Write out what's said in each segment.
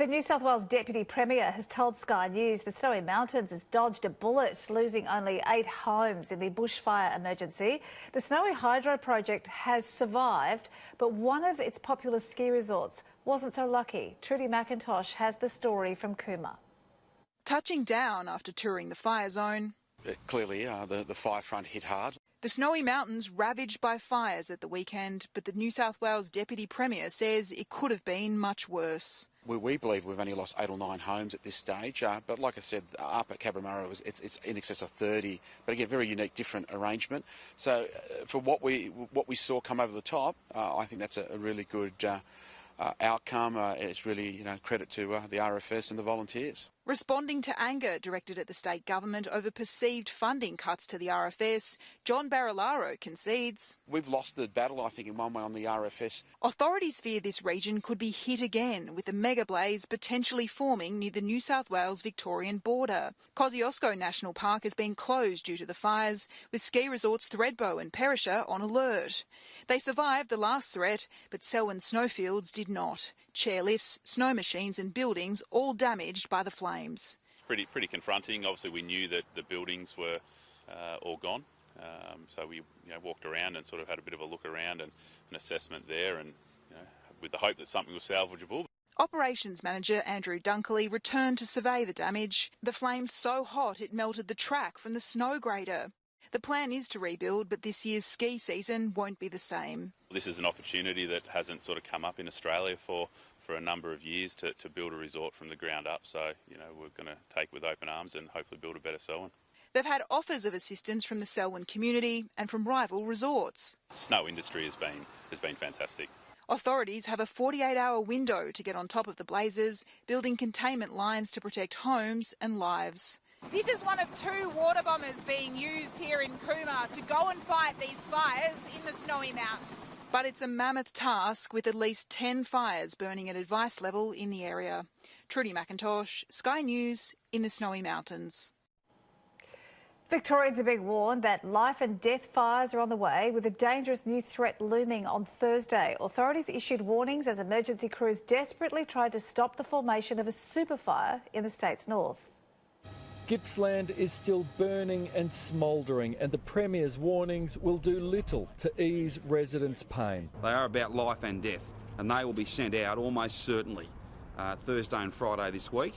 The New South Wales Deputy Premier has told Sky News the Snowy Mountains has dodged a bullet, losing only 8 homes in the bushfire emergency. The Snowy Hydro project has survived, but one of its popular ski resorts wasn't so lucky. Trudy McIntosh has the story from Cooma. Touching down after touring the fire zone. Clearly, the fire front hit hard. The Snowy Mountains ravaged by fires at the weekend, but the New South Wales Deputy Premier says it could have been much worse. We believe we've only lost 8 or 9 homes at this stage, but like I said, up at Cabramatta it's in excess of 30. But again, very unique, different arrangement. So for what we saw come over the top, I think that's a really good outcome. It's really credit to the RFS and the volunteers. Responding to anger directed at the state government over perceived funding cuts to the RFS, John Barilaro concedes. We've lost the battle, I think, in one way on the RFS. Authorities fear this region could be hit again, with a mega blaze potentially forming near the New South Wales-Victorian border. Kosciuszko National Park has been closed due to the fires, with ski resorts Thredbo and Perisher on alert. They survived the last threat, but Selwyn snowfields did not. Chairlifts, snow machines and buildings all damaged by the flames. It's pretty confronting. Obviously we knew that the buildings were all gone, so we walked around and sort of had a bit of a look around and an assessment there, and with the hope that something was salvageable. Operations Manager Andrew Dunkley returned to survey the damage. The flames so hot it melted the track from the snow grader. The plan is to rebuild, but this year's ski season won't be the same. This is an opportunity that hasn't sort of come up in Australia for a number of years to build a resort from the ground up. So, we're going to take with open arms and hopefully build a better Selwyn. They've had offers of assistance from the Selwyn community and from rival resorts. Snow industry has been fantastic. Authorities have a 48-hour window to get on top of the blazes, building containment lines to protect homes and lives. This is one of 2 water bombers being used here in Cooma to go and fight these fires in the Snowy Mountains. But it's a mammoth task with at least 10 fires burning at advice level in the area. Trudy McIntosh, Sky News in the Snowy Mountains. Victorians are being warned that life and death fires are on the way, with a dangerous new threat looming on Thursday. Authorities issued warnings as emergency crews desperately tried to stop the formation of a superfire in the state's north. Gippsland is still burning and smouldering, and the Premier's warnings will do little to ease residents' pain. They are about life and death, and they will be sent out almost certainly Thursday and Friday this week,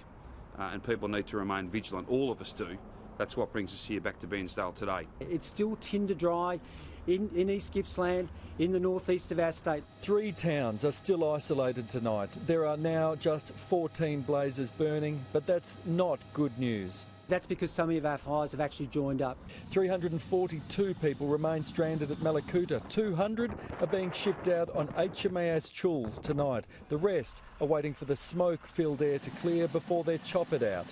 and people need to remain vigilant. All of us do. That's what brings us here back to Bairnsdale today. It's still tinder dry in East Gippsland, in the northeast of our state. 3 towns are still isolated tonight. There are now just 14 blazes burning, but that's not good news. That's because some of our fires have actually joined up. 342 people remain stranded at Malakuta. 200 are being shipped out on HMAS Choules tonight. The rest are waiting for the smoke-filled air to clear before they're choppered out.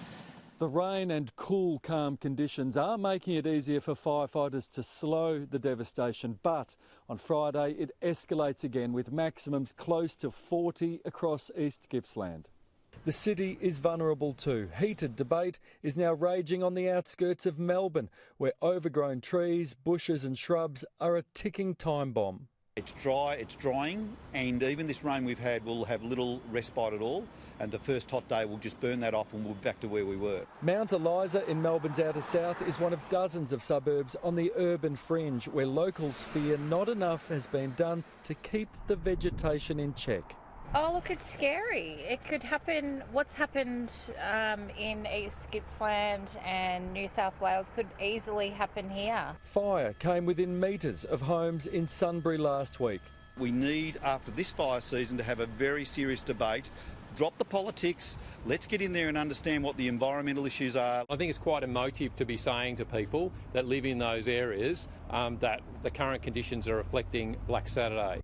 The rain and cool, calm conditions are making it easier for firefighters to slow the devastation, but on Friday it escalates again with maximums close to 40 across East Gippsland. The city is vulnerable too. Heated debate is now raging on the outskirts of Melbourne, where overgrown trees, bushes and shrubs are a ticking time bomb. It's dry, it's drying, and even this rain we've had will have little respite at all, and the first hot day will just burn that off and we'll be back to where we were. Mount Eliza in Melbourne's outer south is one of dozens of suburbs on the urban fringe where locals fear not enough has been done to keep the vegetation in check. Oh, look, it's scary. It could happen. What's happened in East Gippsland and New South Wales could easily happen here. Fire came within metres of homes in Sunbury last week. We need, after this fire season, to have a very serious debate. Drop the politics, let's get in there and understand what the environmental issues are. I think it's quite emotive to be saying to people that live in those areas that the current conditions are reflecting Black Saturday.